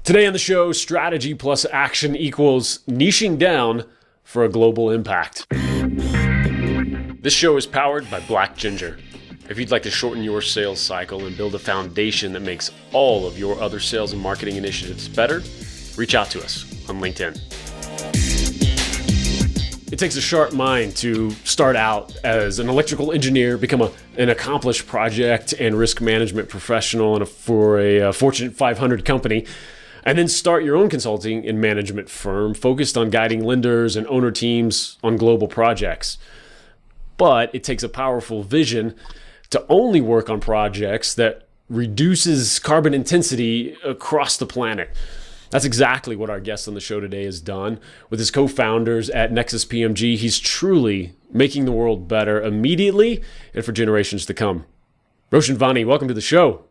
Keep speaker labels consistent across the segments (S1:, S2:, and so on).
S1: Today on the show, strategy plus action equals niching down for a global impact. This show is powered by Black Ginger. If you'd like to shorten your sales cycle and build a foundation that makes all of your other sales and marketing initiatives better, reach out to us on LinkedIn. It takes a sharp mind to start out as an electrical engineer, become an accomplished project and risk management professional for a Fortune 500 company, and then start your own consulting and management firm focused on guiding lenders and owner teams on global projects. But it takes a powerful vision to only work on projects that reduces carbon intensity across the planet. That's exactly what our guest on the show today has done. With his co-founders at Nexus PMG, he's truly making the world better immediately and for generations to come. Roshan, Vani, welcome to the show.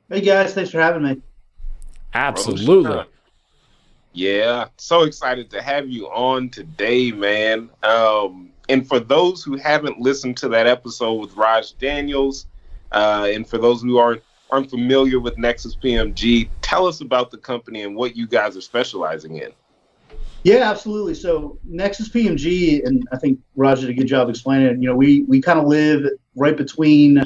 S2: Hey guys, thanks for having me.
S1: Absolutely.
S3: Roshan. Yeah, so excited to have you on today, man. And for those who haven't listened to that episode with Raj Daniels, and for those who aren't familiar with Nexus PMG, tell us about the company and what you guys are specializing in.
S2: Yeah, absolutely. So Nexus PMG, and I think Raj did a good job explaining it. You know, we kind of live right between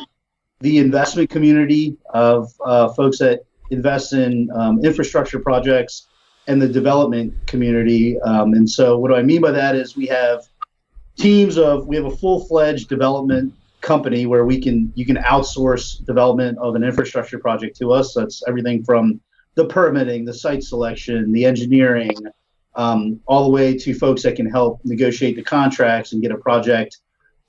S2: the investment community of folks that invest in infrastructure projects and the development community. And so what do I mean by that is we have a full-fledged development company where you can outsource development of an infrastructure project to us. That's everything from the permitting, the site selection, the engineering, all the way to folks that can help negotiate the contracts and get a project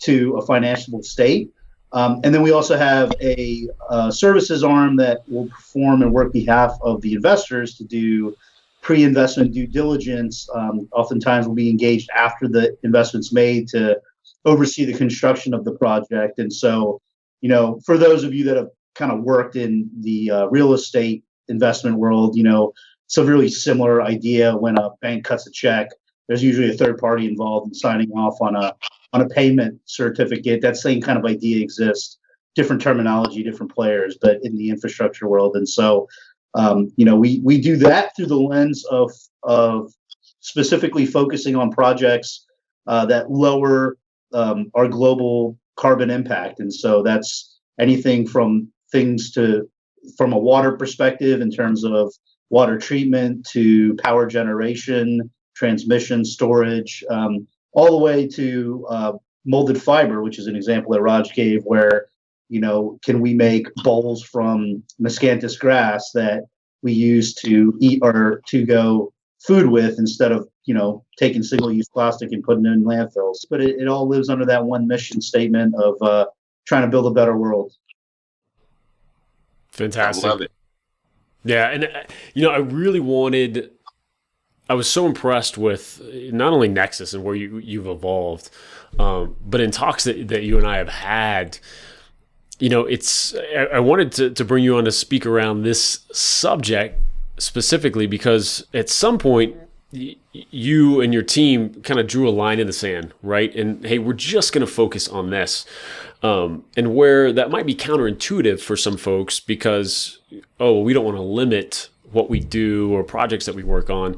S2: to a financiable state. And then we also have a services arm that will perform and work behalf of the investors to do pre-investment due diligence. Oftentimes we'll be engaged after the investment's made to oversee the construction of the project. And so, you know, for those of you that have kind of worked in the real estate investment world, you know, it's a really similar idea. When a bank cuts a check, there's usually a third party involved in signing off on a payment certificate. That same kind of idea exists, different terminology, different players, but in the infrastructure world. And so, you know, we do that through the lens of specifically focusing on projects that lower our global carbon impact. And so that's anything from from a water perspective in terms of water treatment to power generation, transmission, storage, all the way to molded fiber, which is an example that Raj gave, where, you know, can we make bowls from miscanthus grass that we use to eat or to go food with instead of, you know, taking single-use plastic and putting it in landfills. But it all lives under that one mission statement of trying to build a better world.
S1: Fantastic.
S3: I love it.
S1: Yeah, and you know, I was so impressed with not only Nexus and where you've evolved, but in talks that you and I have had, you know, I wanted to bring you on to speak around this subject specifically because at some point you and your team kind of drew a line in the sand, right? And hey, we're just going to focus on this. And where that might be counterintuitive for some folks because, we don't want to limit what we do or projects that we work on.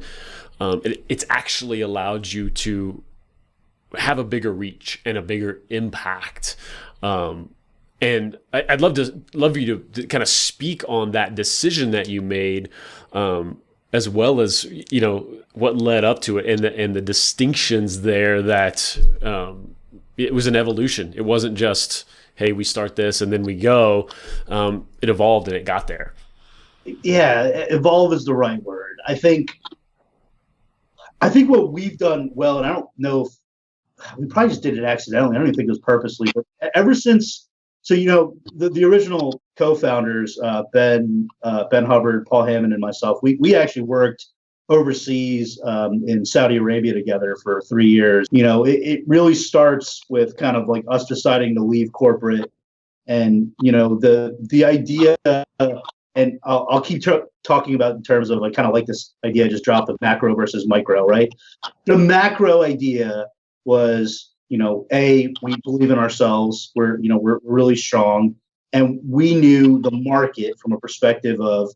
S1: It's actually allowed you to have a bigger reach and a bigger impact. And I'd love you to kind of speak on that decision that you made, as well as, you know, what led up to it and the distinctions there that it was an evolution. It wasn't just, hey, we start this and then we go. It evolved and it got there.
S2: Yeah, evolve is the right word. I think what we've done well, and I don't know if we probably just did it accidentally. I don't even think it was purposely, but ever since. So, you know, the original co-founders, Ben Hubbard, Paul Hammond, and myself, we actually worked overseas in Saudi Arabia together for 3 years. You know, it really starts with kind of like us deciding to leave corporate, and, you know, the idea, and I'll keep talking about in terms of like kind of like this idea I just dropped of macro versus micro, right? The macro idea was, you know, we believe in ourselves. We're really strong. And we knew the market from a perspective of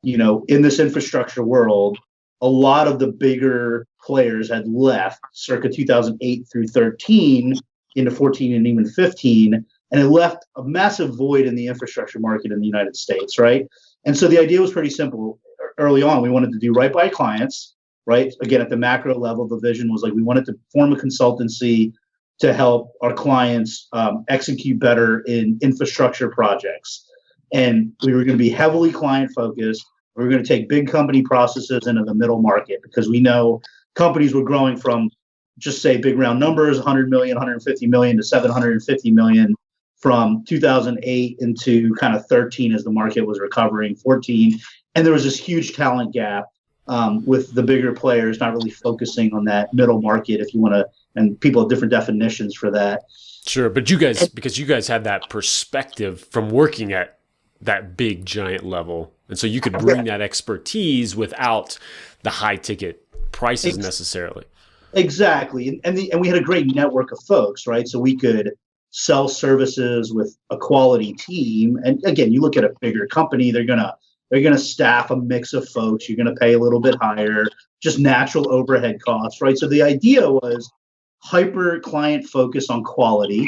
S2: in this infrastructure world, a lot of the bigger players had left circa 2008 through 13 into 14 and even 15, and it left a massive void in the infrastructure market in the United States, right? And so the idea was pretty simple. Early on, we wanted to do right by clients, right? Again, at the macro level, the vision was like we wanted to form a consultancy to help our clients execute better in infrastructure projects. And we were going to be heavily client focused. We were going to take big company processes into the middle market because we know companies were growing from, just say big round numbers, 100 million, 150 million to 750 million from 2008 into kind of 13 as the market was recovering, 14. And there was this huge talent gap with the bigger players not really focusing on that middle market, if you want to, and people have different definitions for that.
S1: Sure. But you guys, because you guys had that perspective from working at that big giant level. And so you could bring that expertise without the high ticket prices necessarily.
S2: Exactly. And we had a great network of folks, right? So we could sell services with a quality team. And again, you look at a bigger company, they're gonna staff a mix of folks. You're gonna pay a little bit higher, just natural overhead costs, right? So the idea was hyper client focus on quality,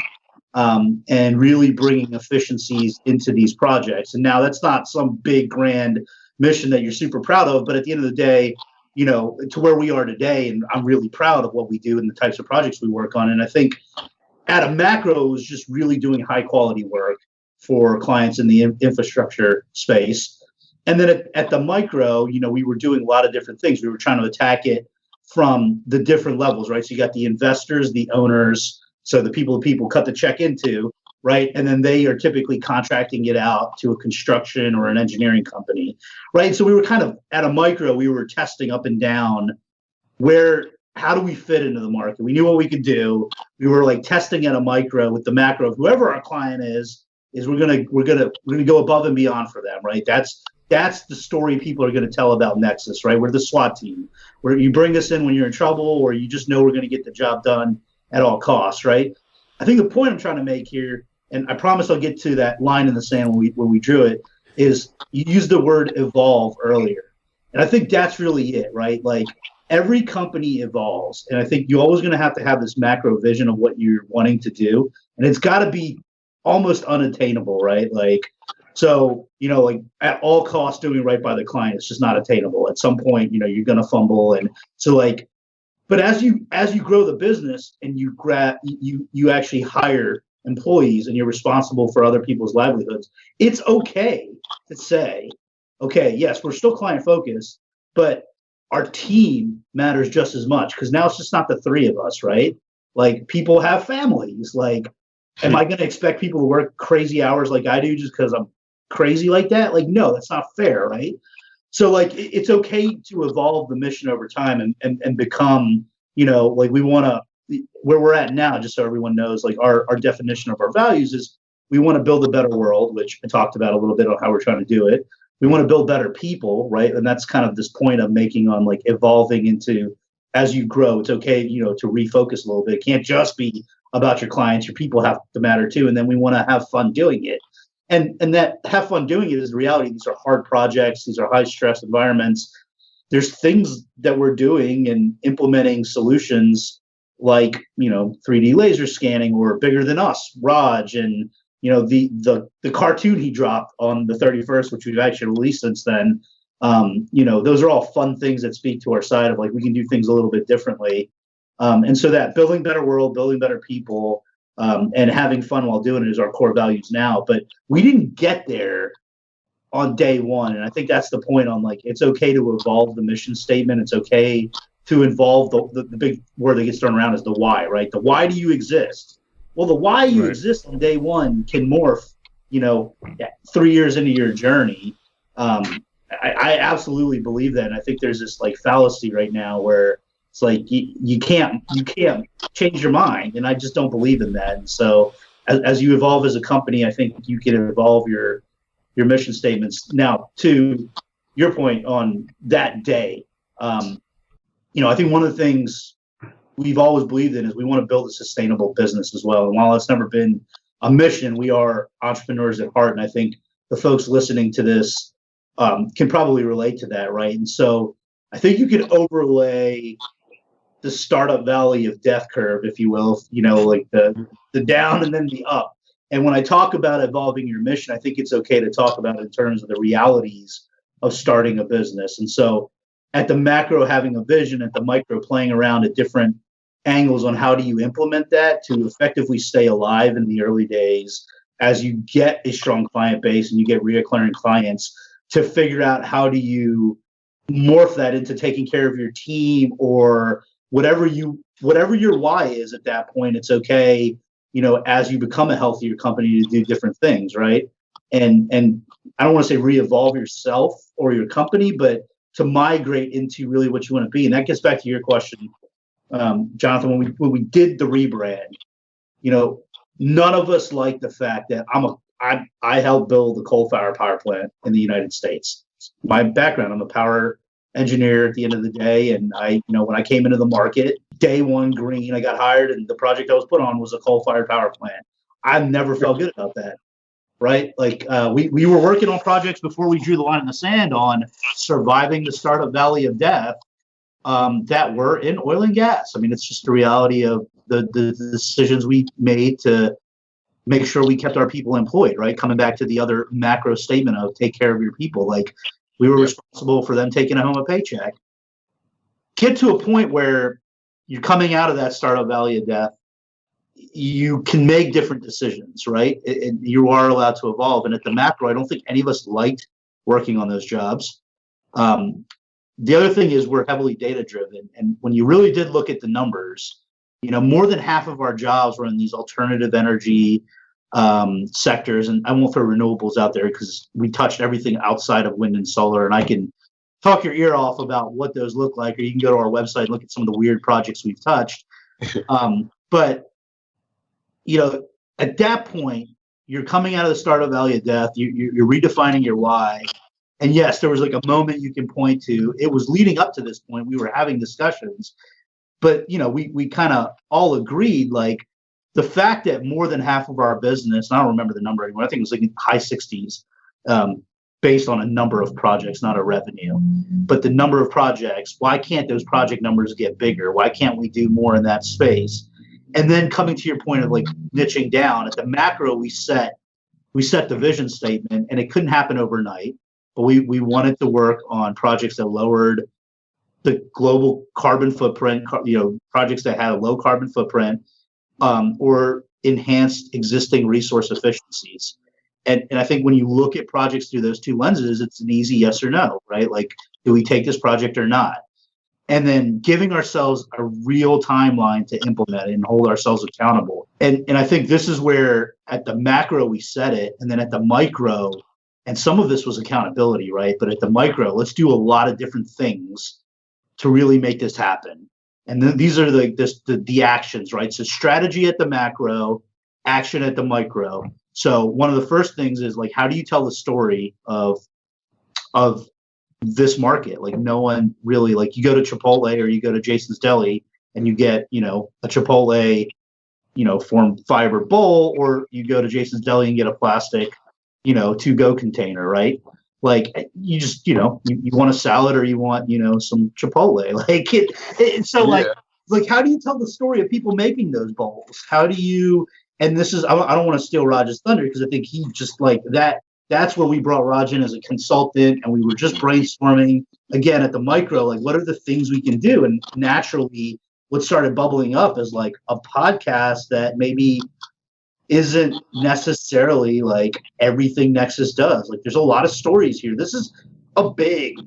S2: and really bringing efficiencies into these projects. And now that's not some big grand mission that you're super proud of, but at the end of the day, to where we are today, and I'm really proud of what we do and the types of projects we work on. And I think at a macro, it was just really doing high quality work for clients in the infrastructure space. And then at the micro, we were doing a lot of different things. We were trying to attack it from the different levels, right? So you got the investors, the owners, so the people cut the check into, right? And then they are typically contracting it out to a construction or an engineering company, right? So we were kind of at a micro, we were testing up and down how do we fit into the market? We knew what we could do. We were like testing at a micro with the macro. Whoever our client is we're gonna go above and beyond for them, right? That's the story people are going to tell about Nexus, right? We're the SWAT team, where you bring us in when you're in trouble, or you just know we're going to get the job done at all costs, right? I think the point I'm trying to make here, and I promise I'll get to that line in the sand when we drew it, is you used the word evolve earlier. And I think that's really it, right? Like every company evolves. And I think you're always going to have this macro vision of what you're wanting to do. And it's got to be almost unattainable, right? So, like at all costs doing right by the client, it's just not attainable. At some point, you're going to fumble. And so but as you grow the business and you actually hire employees and you're responsible for other people's livelihoods, it's okay to say, okay, yes, we're still client focused, but our team matters just as much, because now it's just not the three of us, right? Like people have families. Like, am I going to expect people to work crazy hours like I do just because I'm crazy like that? Like, no, that's not fair, right? So it's okay to evolve the mission over time and become, we want to, where we're at now, just so everyone knows, like our definition of our values is we want to build a better world, which I talked about a little bit on how we're trying to do it. We want to build better people, right? And that's kind of this point I'm making on like evolving into, as you grow, it's okay, to refocus a little bit. It can't just be about your clients. Your people have to matter too. And then we want to have fun doing it. And that have fun doing it is the reality. These are hard projects. These are high stress environments. There's things that we're doing and implementing solutions like, 3D laser scanning, or Bigger Than Us, Raj, and, the cartoon he dropped on the 31st, which we've actually released since then. Those are all fun things that speak to our side of like, we can do things a little bit differently. And so that building better world, building better people, and having fun while doing it is our core values now. But we didn't get there on day one. And I think that's the point on like, it's okay to evolve the mission statement. It's okay to involve the big word that gets thrown around is the why, right? The why do you exist? Well, the why you exist on day one can morph, 3 years into your journey. I absolutely believe that. And I think there's this like fallacy right now where it's like you can't change your mind, and I just don't believe in that. And so as you evolve as a company, I think you can evolve your mission statements. Now, to your point on that day, I think one of the things we've always believed in is we want to build a sustainable business as well. And while it's never been a mission, we are entrepreneurs at heart. And I think the folks listening to this can probably relate to that, right? And so I think you can overlay the startup valley of death curve, if you will, like the down and then the up. And when I talk about evolving your mission, I think it's okay to talk about it in terms of the realities of starting a business. And so at the macro, having a vision, at the micro, playing around at different angles on how do you implement that to effectively stay alive in the early days as you get a strong client base and you get reoccurring clients, to figure out how do you morph that into taking care of your team or whatever your why is at that point. It's okay, as you become a healthier company, to do different things, right? And I don't want to say re-evolve yourself or your company, but to migrate into really what you want to be. And that gets back to your question, Johnathan. When we did the rebrand, none of us like the fact that I helped build the coal-fired power plant in the United States. My background, I'm a power engineer at the end of the day, and when I came into the market, day one green, I got hired, and the project I was put on was a coal-fired power plant. I never felt good about that, right? Like we were working on projects before we drew the line in the sand on surviving the startup valley of death that were in oil and gas. I mean, it's just the reality of the decisions we made to make sure we kept our people employed, right? Coming back to the other macro statement of take care of your people. Like, we were responsible for them taking home a paycheck. Get to a point where you're coming out of that startup valley of death, you can make different decisions, right? And you are allowed to evolve. And at the macro, I don't think any of us liked working on those jobs. The other thing is we're heavily data driven. And when you really did look at the numbers, more than half of our jobs were in these alternative energy sectors. And I won't throw renewables out there because we touched everything outside of wind and solar. And I can talk your ear off about what those look like, or you can go to our website and look at some of the weird projects we've touched. But at that point, you're coming out of the startup valley of death. You're redefining your why. And yes, there was like a moment you can point to. It was leading up to this point. We were having discussions, but we kind of all agreed, like, the fact that more than half of our business, and I don't remember the number anymore, I think it was like high 60s, based on a number of projects, not a revenue, but the number of projects. Why can't those project numbers get bigger? Why can't we do more in that space? And then coming to your point of like niching down at the macro, we set the vision statement, and it couldn't happen overnight, but we wanted to work on projects that lowered the global carbon footprint, projects that had a low carbon footprint, or enhanced existing resource efficiencies. And I think when you look at projects through those two lenses, it's an easy yes or no, right? Like, do we take this project or not? And then giving ourselves a real timeline to implement it and hold ourselves accountable. And I think this is where at the macro we set it, and then at the micro, and some of this was accountability, right? But at the micro, let's do a lot of different things to really make this happen. And then these are the actions, right? So strategy at the macro, action at the micro. So one of the first things is, like, how do you tell the story of this market? Like, no one really, like, you go to Chipotle or you go to Jason's Deli and you get, a Chipotle, formed fiber bowl, or you go to Jason's Deli and get a plastic, to-go container, right? Like, you just, you want a salad or you want, some Chipotle. Like, like, how do you tell the story of people making those bowls? How do you, and this is, I don't want to steal Raj's thunder, because I think he just, like, that's where we brought Raj in as a consultant, and we were just brainstorming again at the micro, like, what are the things we can do? And naturally, what started bubbling up is like a podcast that maybe isn't necessarily like everything Nexus does. Like, there's a lot of stories here. This is a big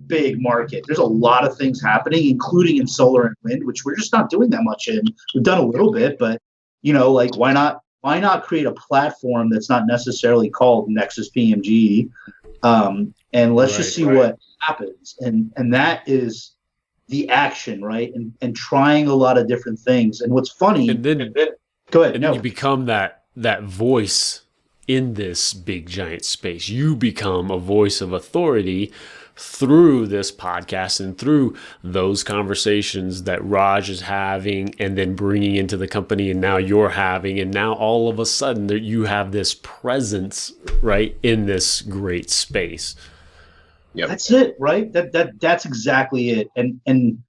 S2: market. There's a lot of things happening, including in solar and wind, which we're just not doing that much in. We've done a little bit, but like, why not create a platform that's not necessarily called Nexus PMG, and let's just see what happens. And that is the action, right? And trying a lot of different things. And what's funny,
S1: and then
S2: go ahead.
S1: And then you become that voice in this big giant space. You become a voice of authority through this podcast and through those conversations that Raj is having and then bringing into the company, and now you're having, and now all of a sudden you have this presence, right, in this great space.
S2: That's it, right? That's exactly it. And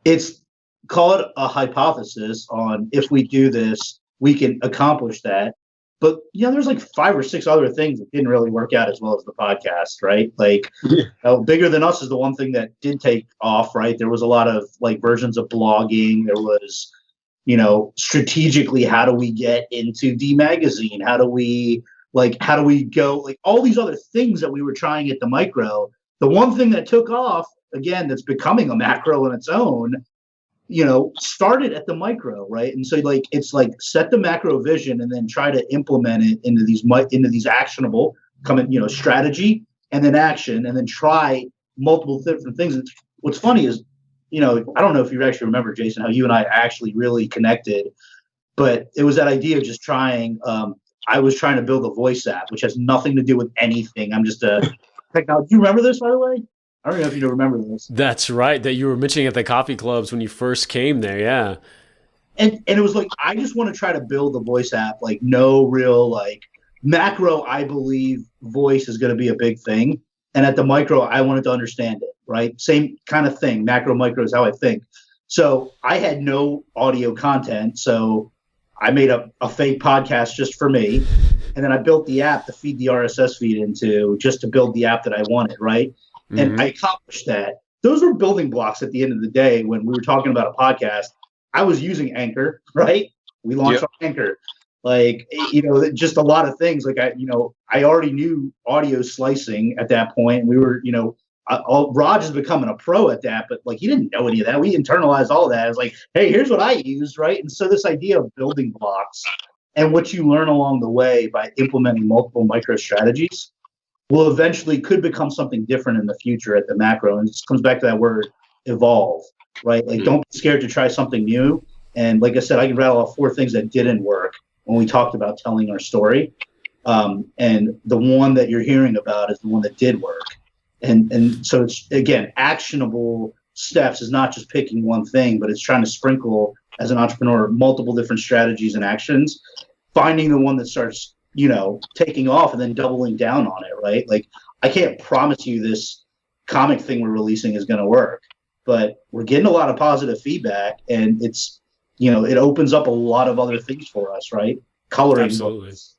S2: it's, call it a hypothesis on, if we do this, we can accomplish that. But there's like 5 or 6 other things that didn't really work out as well as the podcast, right? Like, Bigger Than Us is the one thing that did take off, right? There was a lot of like versions of blogging. There was, strategically, how do we get into D Magazine? How do we go, like all these other things that we were trying at the micro. The one thing that took off, again, that's becoming a macro on its own, started at the micro, right? And so it's like set the macro vision and then try to implement it into these actionable strategy and then action, and then try multiple different things. And what's funny is, I don't know if you actually remember, Jason, how you and I actually really connected, but it was that idea of just trying. I was trying to build a voice app, which has nothing to do with anything. I'm just a technology. Do you remember this, by the way? I don't know if you remember this.
S1: That's right. That you were mentioning at the coffee clubs when you first came there. Yeah.
S2: And it was like, I just want to try to build a voice app, like no real like macro. I believe voice is going to be a big thing. And at the micro, I wanted to understand it, right? Same kind of thing. Macro, micro is how I think. So I had no audio content. So I made a fake podcast just for me. And then I built the app to feed the RSS feed into, just to build the app that I wanted, right? Mm-hmm. And I accomplished that. Those were building blocks at the end of the day. When we were talking about a podcast, I was using Anchor, right? We launched on Anchor. Like, just a lot of things. Like, I already knew audio slicing at that point. We were, Raj is becoming a pro at that, but like, he didn't know any of that. We internalized all of that. It's like, hey, here's what I use, right? And so this idea of building blocks and what you learn along the way by implementing multiple micro strategies will eventually could become something different in the future at the macro. And it just comes back to that word, evolve, right? Like, don't be scared to try something new. And like I said, I can rattle off 4 things that didn't work when we talked about telling our story. And the one that you're hearing about is the one that did work. And so it's, again, actionable steps is not just picking one thing, but it's trying to sprinkle, as an entrepreneur, multiple different strategies and actions, finding the one that starts, taking off and then doubling down on it, right? Like, I can't promise you this comic thing we're releasing is going to work, but we're getting a lot of positive feedback, and it's, it opens up a lot of other things for us, right? Coloring books,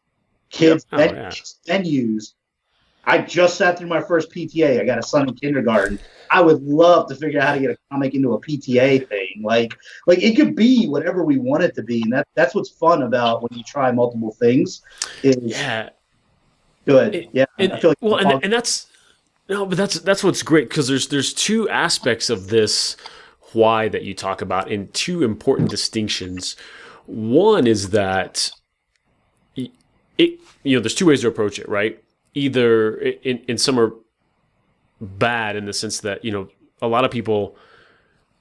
S2: kids, venues. I just sat through my first PTA. I got a son in kindergarten. I would love to figure out how to get a comic into a PTA thing. Like it could be whatever we want it to be. And that's what's fun about when you try multiple things. Good.
S1: I feel like that's what's great, because there's 2 aspects of this why that you talk about, and 2 important distinctions. One is that there's 2 ways to approach it, right? Either in some are bad in the sense that, a lot of people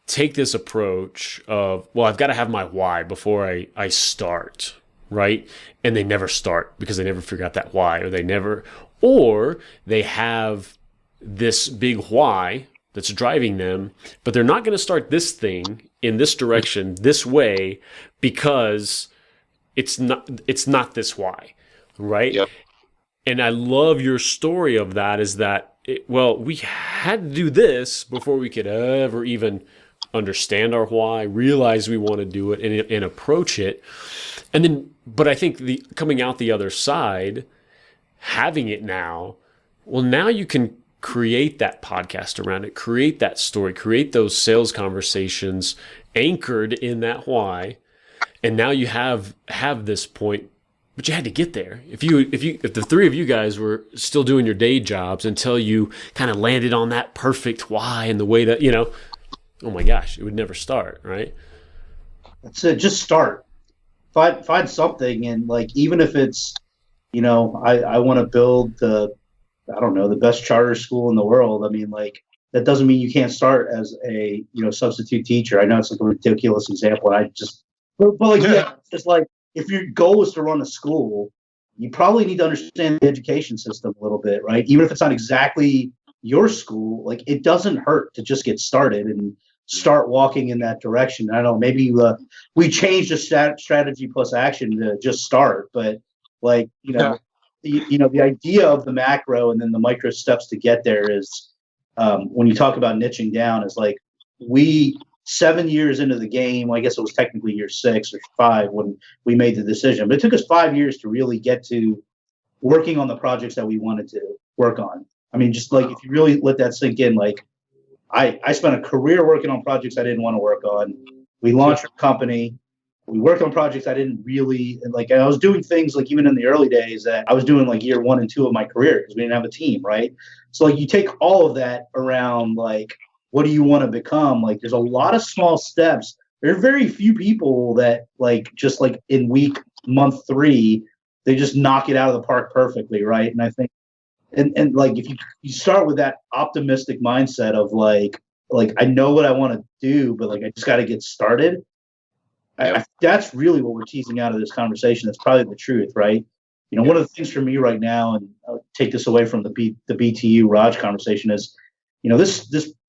S1: take this approach of, well, I've got to have my why before I start, right? And they never start because they never figure out that why, or they have this big why that's driving them, but they're not going to start this thing in this direction, this way, because it's not this why, right?
S3: Yep.
S1: And I love your story of that, is that, we had to do this before we could ever even understand our why, realize we want to do it, and approach it. And then, but I think coming out the other side, having it now you can create that podcast around it, create that story, create those sales conversations anchored in that why. And now you have this point, but you had to get there. If the 3 of you guys were still doing your day jobs until you kind of landed on that perfect why and the way that, oh my gosh, it would never start, right?
S2: That's it. Just start. Find something, and like, even if it's, I want to build the best charter school in the world. I mean, like, that doesn't mean you can't start as a, substitute teacher. I know it's like a ridiculous example. It's like, if your goal is to run a school, you probably need to understand the education system a little bit, right? Even if it's not exactly your school, like, it doesn't hurt to just get started and start walking in that direction. I don't know, maybe we changed the strategy plus action to just start, but like, the idea of the macro and then the micro steps to get there is, when you talk about niching down, is like, 7 years into the game, I guess it was technically year 6 or 5 when we made the decision, but it took us 5 years to really get to working on the projects that we wanted to work on. I mean, just like, if you really let that sink in, like, I spent a career working on projects I didn't want to work on. We launched a company. We worked on projects I didn't really like. And I was doing things like, even in the early days, that I was doing like year 1 and 2 of my career because we didn't have a team, right? So like, you take all of that around, like, what do you want to become? Like, there's a lot of small steps. There are very few people that, like, just like in month 3, they just knock it out of the park perfectly, right? And I think, and like, if you start with that optimistic mindset of like I know what I want to do, but like, I just got to get started. Yep. That's really what we're teasing out of this conversation. That's probably the truth, right? One of the things for me right now, and I'll take this away from the BTU Raj conversation, is,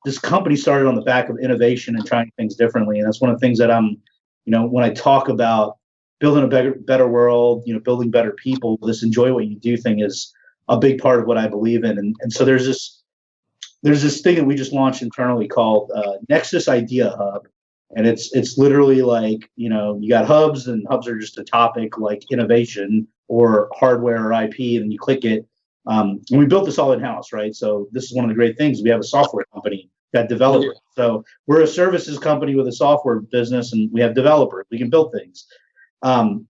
S2: this company started on the back of innovation and trying things differently, and that's one of the things that I'm, when I talk about building a better world, building better people, this enjoy what you do thing is a big part of what I believe in, and so there's this thing that we just launched internally called Nexus Idea Hub. And it's literally like, you got hubs, and hubs are just a topic like innovation or hardware or IP, and then you click it. And we built this all in-house, right? So this is one of the great things. We have a software company that develops. Yeah. So we're a services company with a software business, and we have developers. We can build things. And,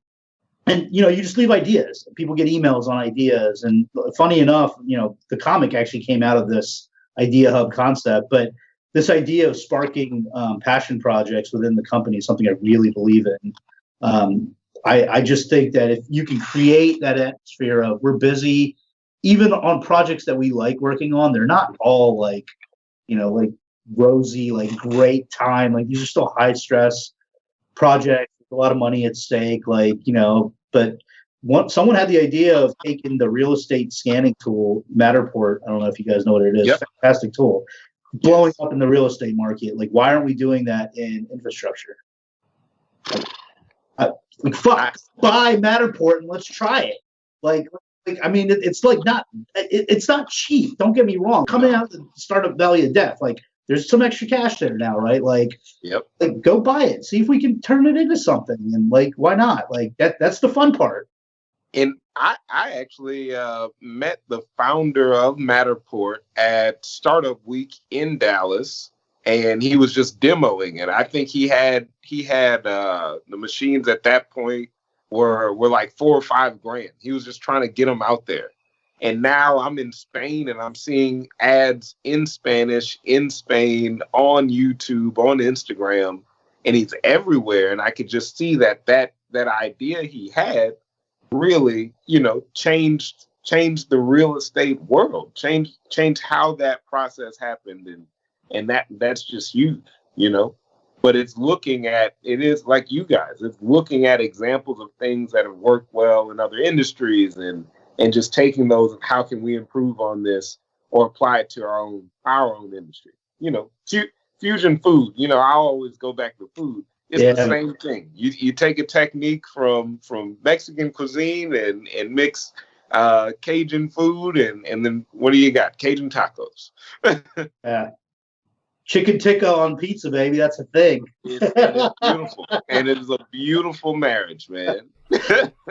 S2: you just leave ideas. People get emails on ideas. And funny enough, the comic actually came out of this Idea Hub concept. But this idea of sparking passion projects within the company is something I really believe in. I just think that if you can create that atmosphere of, we're busy, even on projects that we like working on, they're not all like rosy, like great time. Like, these are still high stress projects with a lot of money at stake. But someone had the idea of taking the real estate scanning tool, Matterport. I don't know if you guys know what it is. Yep. Fantastic tool. Blowing up in the real estate market. Like, why aren't we doing that in infrastructure? Fuck, buy Matterport and let's try it. I mean, it's like it's not cheap. Don't get me wrong. Coming out of the startup valley of death, like, there's some extra cash there now, right? Like, yep. Like, go buy it. See if we can turn it into something. And like, why not? Like, that's the fun part.
S3: And I actually met the founder of Matterport at Startup Week in Dallas, and he was just demoing it. I think he had the machines at that point were like $4 or $5 grand. He was just trying to get them out there. And now I'm in Spain, and I'm seeing ads in Spanish in Spain on YouTube, on Instagram, and he's everywhere. And I could just see that idea he had really, changed the real estate world, changed how that process happened, and that's just huge, But it is like you guys, it's looking at examples of things that have worked well in other industries, and just taking those, and how can we improve on this or apply it to our own industry. Fusion food. I always go back to food. It's the same thing. You take a technique from Mexican cuisine and mix Cajun food, and then what do you got? Cajun tacos.
S2: Yeah. Chicken tikka on pizza, baby. That's a thing.
S3: It is beautiful. And it is a beautiful marriage, man.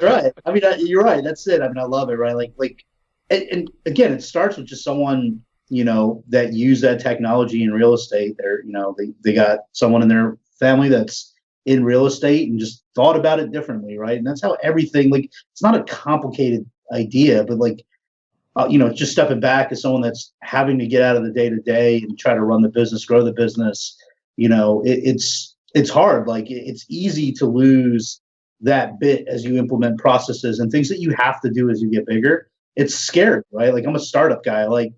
S2: Right. I mean, you're right. That's it. I mean, I love it, right? Like, and again, it starts with just someone, that used that technology in real estate. They're, they got someone in their family that's in real estate and just thought about it differently, right? And that's how everything, like, it's not a complicated idea, but like, just stepping back as someone that's having to get out of the day-to-day and try to run the business, grow the business, it's hard. Like, it's easy to lose that bit as you implement processes and things that you have to do as you get bigger. It's scary, right? Like, I'm a startup guy. Like,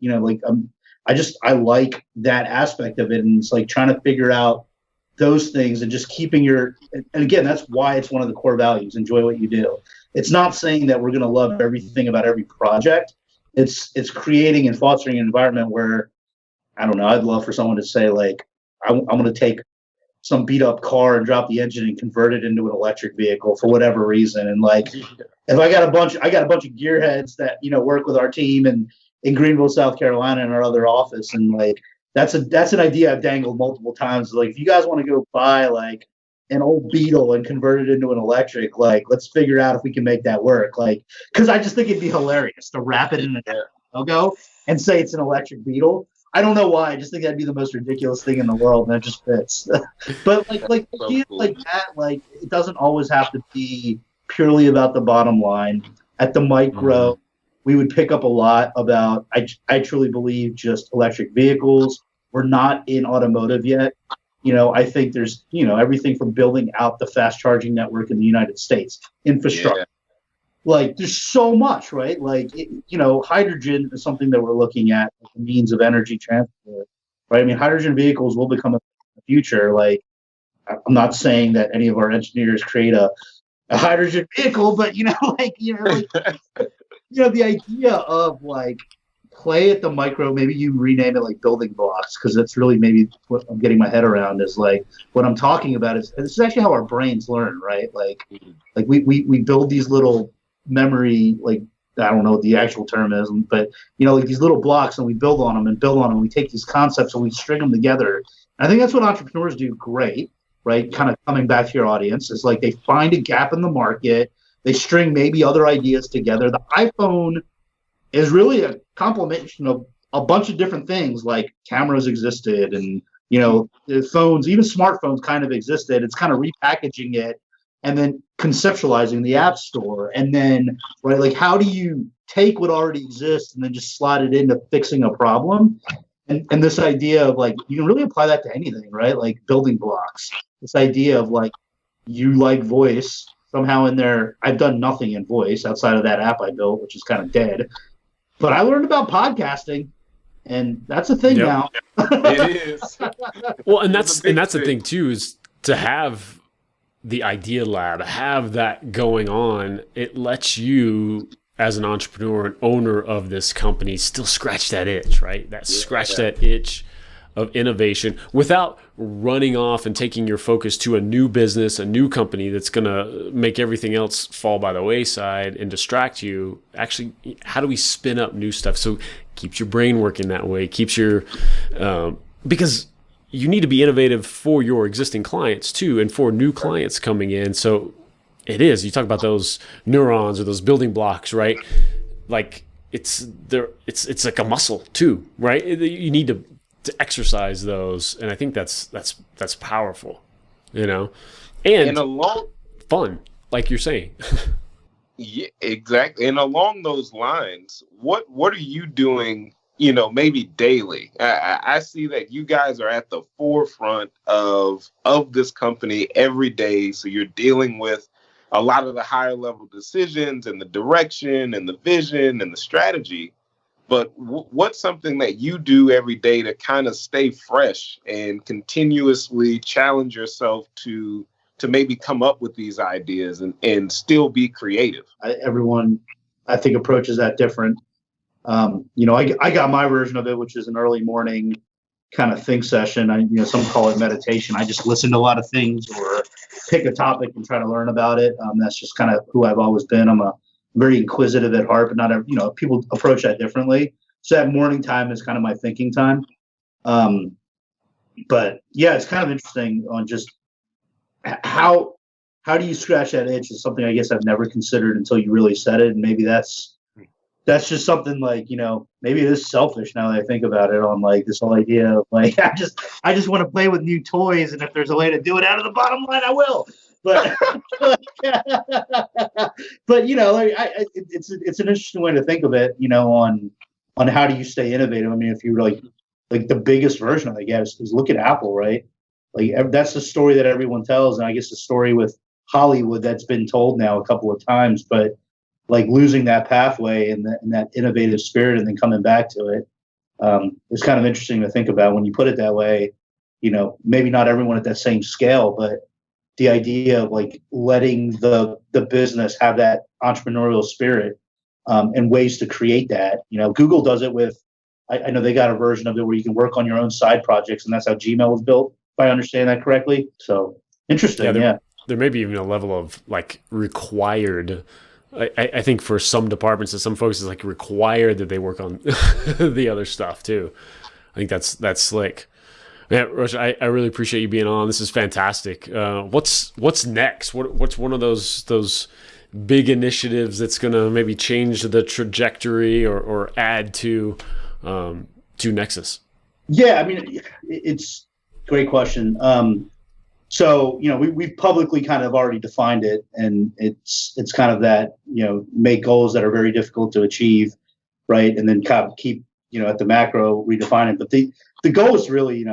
S2: I like that aspect of it. And it's like trying to figure out those things and just keeping and again, that's why it's one of the core values, enjoy what you do. It's not saying that we're going to love everything about every project. It's creating and fostering an environment where, I don't know, I'd love for someone to say, like, I'm going to take some beat up car and drop the engine and convert it into an electric vehicle for whatever reason. And like, if I got a bunch of gearheads that, work with our team and in Greenville, South Carolina, in our other office. And like, that's an idea I've dangled multiple times. Like, if you guys want to go buy like an old Beetle and convert it into an electric, like, let's figure out if we can make that work. Like, cause I just think it'd be hilarious to wrap it in a logo and say it's an electric Beetle. I don't know why. I just think that'd be the most ridiculous thing in the world, and it just fits. But like that, like, it doesn't always have to be purely about the bottom line. At the micro, we would pick up a lot about. I truly believe just electric vehicles. We're not in automotive yet. I think there's everything from building out the fast charging network in the United States, infrastructure. Yeah. Like, there's so much, right? Like, hydrogen is something that we're looking at as a means of energy transport, right? I mean, hydrogen vehicles will become a future. Like, I'm not saying that any of our engineers create a hydrogen vehicle, but, the idea of, like, play at the micro, maybe you rename it like building blocks, because that's really maybe what I'm getting my head around is like what I'm talking about is this is actually how our brains learn, right? Like we build these little memory, like, I don't know what the actual term is, but like these little blocks, and we build on them and build on them. We take these concepts and we string them together. And I think that's what entrepreneurs do great, right? Kind of coming back to your audience is like they find a gap in the market, they string maybe other ideas together. The iPhone is really a combination of a bunch of different things, like cameras existed and, the phones, even smartphones kind of existed. It's kind of repackaging it and then conceptualizing the app store. And then, right, like, how do you take what already exists and then just slot it into fixing a problem? And this idea of, like, you can really apply that to anything, right? Like building blocks. This idea of, like, you like voice somehow in there. I've done nothing in voice outside of that app I built, which is kind of dead. But I learned about podcasting, and that's a thing now.
S3: It is.
S1: Well, and that's the thing too, is to have the idea lab, have that going on. It lets you, as an entrepreneur and owner of this company, still scratch that itch, right? That itch of innovation without running off and taking your focus to a new business, a new company that's going to make everything else fall by the wayside and distract you. Actually, how do we spin up new stuff? So keeps your brain working that way, keeps your, because you need to be innovative for your existing clients too, and for new clients coming in. So it is, you talk about those neurons or those building blocks, right? Like it's like a muscle too, right? You need to exercise those, and I think that's powerful, and fun, like you're saying.
S3: Yeah, exactly. And along those lines, what are you doing, maybe daily? I see that you guys are at the forefront of this company every day, so you're dealing with a lot of the higher level decisions and the direction and the vision and the strategy. But what's something that you do every day to kind of stay fresh and continuously challenge yourself to maybe come up with these ideas and still be creative?
S2: Everyone, I think, approaches that different. I got my version of it, which is an early morning kind of think session. Some call it meditation. I just listen to a lot of things or pick a topic and try to learn about it. That's just kind of who I've always been. I'm very inquisitive at heart, but not people approach that differently. So that morning time is kind of my thinking time. But yeah, it's kind of interesting on just how do you scratch that itch is something I guess I've never considered until you really said it. And maybe that's just something like, maybe it is selfish now that I think about it, on like this whole idea of like, I just want to play with new toys. And if there's a way to do it out of the bottom line, I will. But it's an interesting way to think of it, on how do you stay innovative. I mean, if you like the biggest version of it, I guess, is look at Apple, right? Like that's the story that everyone tells, and I guess the story with Hollywood that's been told now a couple of times. But like losing that pathway and that innovative spirit, and then coming back to it, is kind of interesting to think about when you put it that way. Maybe not everyone at that same scale, but the idea of like letting the business have that entrepreneurial spirit, and ways to create that. Google does it with, I know they got a version of it where you can work on your own side projects, and that's how Gmail was built I understand that correctly. So interesting.
S1: There may be even a level of like required. I think for some departments and some folks, it's like required that they work on the other stuff too. I think that's slick. Man, Roshan, I really appreciate you being on. This is fantastic. What's next? What's one of those big initiatives that's going to maybe change the trajectory or add to Nexus?
S2: Yeah, I mean, it's a great question. So, we've publicly kind of already defined it, and it's kind of that, make goals that are very difficult to achieve, right? And then kind of keep, at the macro, redefine it. But the goal is really,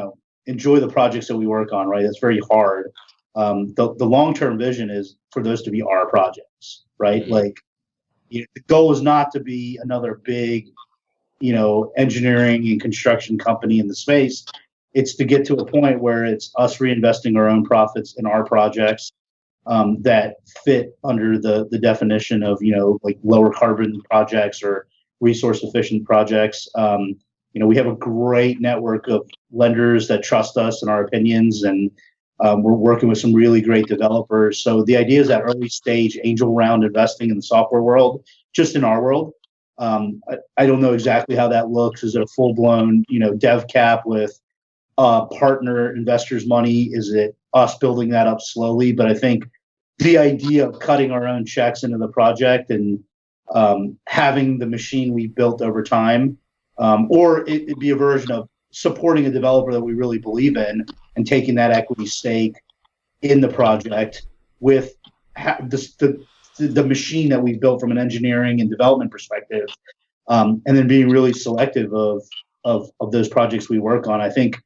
S2: enjoy the projects that we work on, right? That's very hard. The long-term vision is for those to be our projects, right?
S1: Mm-hmm.
S2: Like, the goal is not to be another big, engineering and construction company in the space. It's to get to a point where it's us reinvesting our own profits in our projects that fit under the definition of, like lower carbon projects or resource efficient projects. We have a great network of lenders that trust us and our opinions, and we're working with some really great developers. So the idea is that early stage angel round investing in the software world, just in our world. I don't know exactly how that looks. Is it a full blown, dev cap with partner investors' money? Is it us building that up slowly? But I think the idea of cutting our own checks into the project and having the machine we built over time, or it'd be a version of supporting a developer that we really believe in and taking that equity stake in the project with the machine that we've built from an engineering and development perspective, and then being really selective of those projects we work on. I think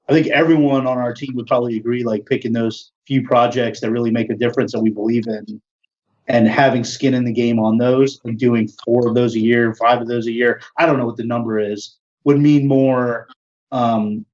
S2: everyone on our team would probably agree, like picking those few projects that really make a difference that we believe in and having skin in the game on those and doing 4 of those a year, 5 of those a year. I don't know what the number is, would mean more. And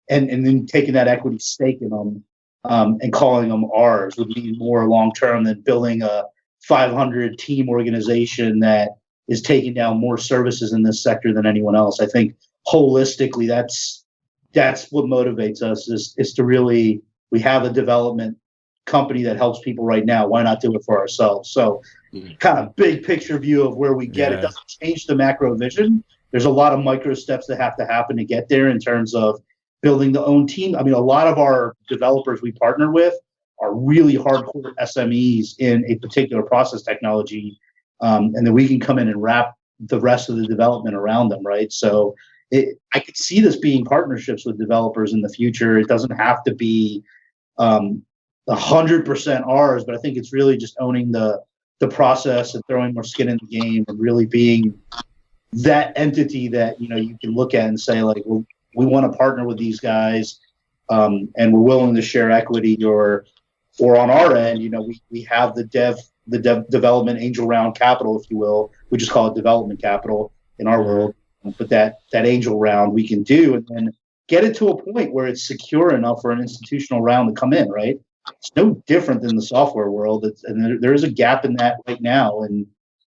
S2: then taking that equity stake in them and calling them ours would mean more long-term than building a 500 team organization that is taking down more services in this sector than anyone else. I think holistically, that's what motivates us is to really, we have a development company that helps people right now. Why not do it for ourselves? So kind of big picture view of where we get it doesn't change the macro vision. There's a lot of micro steps that have to happen to get there in terms of building the own team. I mean, a lot of our developers we partner with are really hardcore SMEs in a particular process technology. And then we can come in and wrap the rest of the development around them, right? So I could see this being partnerships with developers in the future. It doesn't have to be 100% ours, but I think it's really just owning the process and throwing more skin in the game and really being that entity that, you can look at and say, like, well, we want to partner with these guys, and we're willing to share equity, or on our end, we have the development angel round capital, if you will. We just call it development capital in our world. But that angel round we can do and then get it to a point where it's secure enough for an institutional round to come in, right? It's no different than the software world. And there is a gap in that right now. And,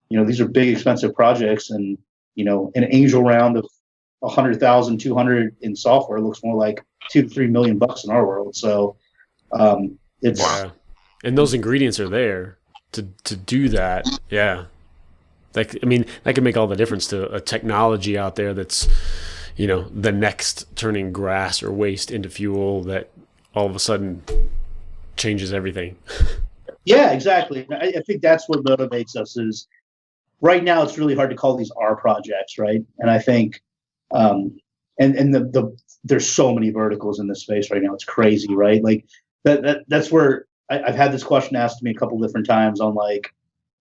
S2: these are big, expensive projects. And, an angel round of 100,000, 200 in software looks more like $2 to $3 million in our world. So it's.
S1: Wow. And those ingredients are there to do that. Yeah. That can make all the difference to a technology out there that's, the next turning grass or waste into fuel that all of a sudden changes everything.
S2: Yeah, exactly. I think that's what motivates us is right now it's really hard to call these our projects, right? And I think, there's so many verticals in this space right now. It's crazy, right? Like that's where I've had this question asked to me a couple different times on like,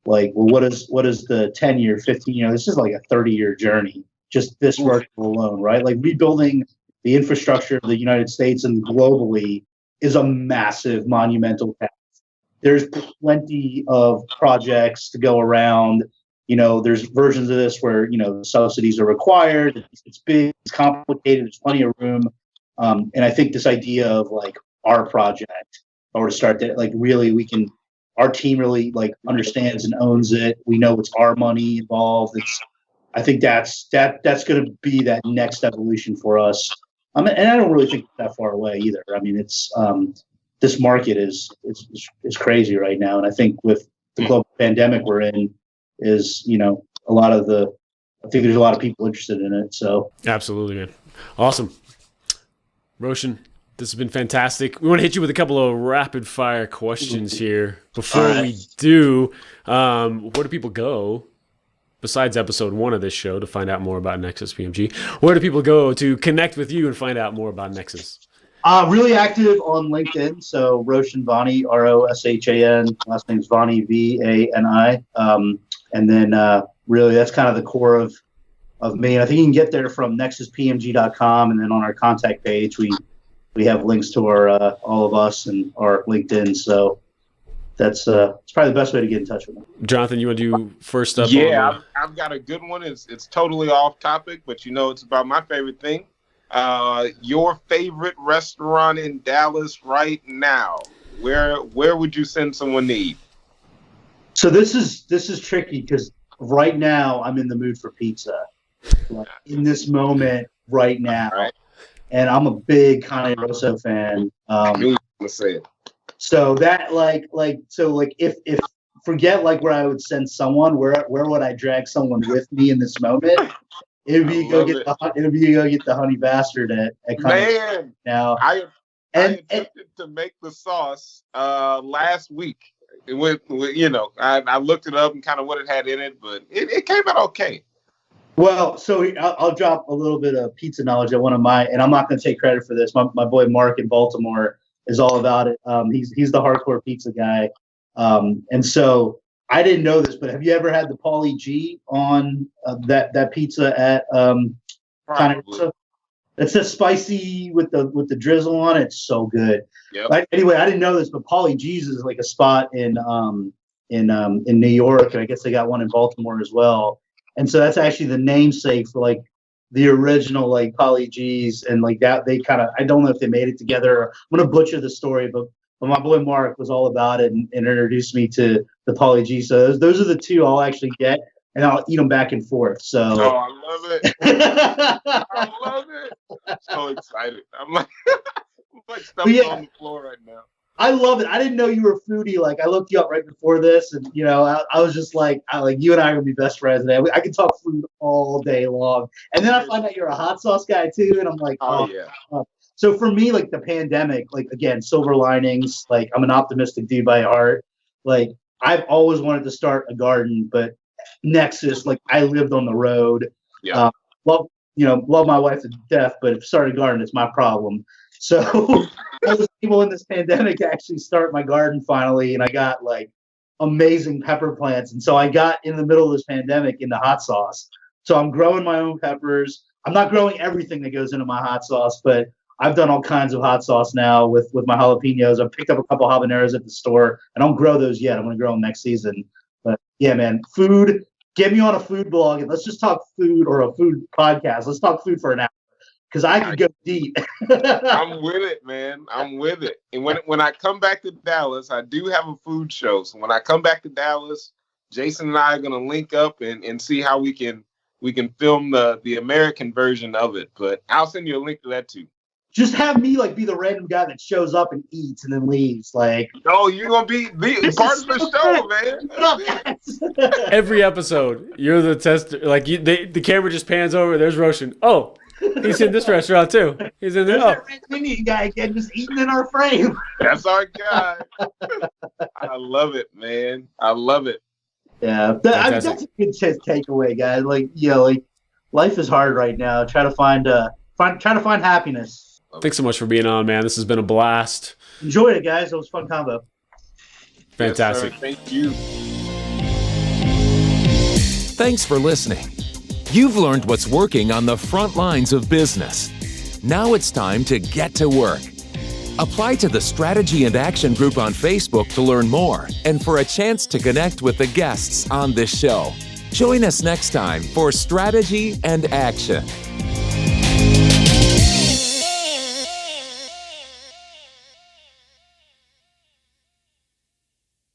S2: well, what is the 10-year, 15, this is like a 30-year journey, just this vertical alone, right? Like rebuilding the infrastructure of the United States and globally is a massive, monumental task. There's plenty of projects to go around. There's versions of this where, subsidies are required. It's big, it's complicated, there's plenty of room. And I think this idea of like our project, or to start that, like really our team really like understands and owns it. We know it's our money involved. I think that's going to be that next evolution for us. And I don't really think it's that far away either. I mean, it's this market is crazy right now, and I think with the global pandemic we're in, is I think there's a lot of people interested in it. So
S1: absolutely, man, awesome, Roshan. This has been fantastic. We want to hit you with a couple of rapid fire questions here. Before we do, where do people go, besides episode 1 of this show, to find out more about Nexus PMG? Where do people go to connect with you and find out more about Nexus?
S2: Really active on LinkedIn. So Roshan Vani, Roshan. Last name's Vani, Vani. And then really that's kind of the core of me. And I think you can get there from nexuspmg.com. And then on our contact page, we have links to our all of us and our LinkedIn. So that's it's probably the best way to get in touch with me.
S1: Johnathan, you want to do first up?
S3: Yeah, I've got a good one. It's totally off topic, but it's about my favorite thing. Your favorite restaurant in Dallas right now? Where would you send someone to eat?
S2: So this is tricky because right now I'm in the mood for pizza. Like, in this moment right now. Right. And I'm a big Cane Rosso fan.
S3: Let's say it.
S2: So that if forget like where I would send someone, where would I drag someone with me in this moment? It would be go get the honey bastard at
S3: Man.
S2: Now.
S3: I attempted to make the sauce last week. It went, I looked it up and kind of what it had in it, but it came out okay.
S2: Well, so I'll drop a little bit of pizza knowledge at one of my, and I'm not going to take credit for this. My boy Mark in Baltimore is all about it. He's the hardcore pizza guy, and so I didn't know this, but have you ever had the Paulie G on that pizza at
S3: Probably.
S2: It's a spicy with the drizzle on it. It's so good.
S3: Yep.
S2: Anyway, I didn't know this, but Paulie G's is like a spot in New York, and I guess they got one in Baltimore as well. And so that's actually the namesake for like the original like Paulie G's, and like that they kind of, I don't know if they made it together. I'm gonna butcher the story, but my boy Mark was all about it and introduced me to the Paulie G. So those are the two I'll actually get, and I'll eat them back and forth. So
S3: I love it. I love it. I'm so excited. I'm like stumping on the floor right now.
S2: I love it. I didn't know you were a foodie. Like I looked you up right before this, and I was just like, you and I are gonna be best friends. And I can talk food all day long. And then I find out you're a hot sauce guy too, and I'm like,
S3: oh yeah.
S2: So for me, like the pandemic, like again, silver linings. Like I'm an optimistic dude by heart. Like I've always wanted to start a garden, but Nexus, like I lived on the road.
S3: Yeah.
S2: Love my wife to death, but if start a garden, it's my problem. So I was able in this pandemic to actually start my garden finally, and I got like amazing pepper plants. And so I got in the middle of this pandemic into hot sauce. So I'm growing my own peppers. I'm not growing everything that goes into my hot sauce, but I've done all kinds of hot sauce now with my jalapenos. I've picked up a couple habaneros at the store. I don't grow those yet. I'm going to grow them next season. But yeah, man, food. Get me on a food blog and let's just talk food, or a food podcast. Let's talk food for an hour, because I could go deep.
S3: I'm with it, man. I'm with it. And when I come back to Dallas, I do have a food show. So when I come back to Dallas, Jason and I are going to link up and see how we can film the American version of it. But I'll send you a link to that too.
S2: Just have me like be the random guy that shows up and eats and then leaves. Like,
S3: no, you're gonna be part of the show, man.
S1: Every episode, you're the tester. Like the camera just pans over. There's Roshan. Oh, he's in this restaurant too. He's in there.
S2: That Red Indian guy again, just eating in our frame.
S3: That's our guy. I love it, man. I love it.
S2: Yeah, that's a good takeaway, guys. Like, like life is hard right now. Try to find happiness.
S1: Thanks so much for being on, man. This has been a blast.
S2: Enjoyed it, guys. It was a fun combo.
S1: Fantastic.
S3: Yes, thank you.
S4: Thanks for listening. You've learned what's working on the front lines of business. Now it's time to get to work. Apply to the Strategy and Action group on Facebook to learn more and for a chance to connect with the guests on this show. Join us next time for Strategy and Action.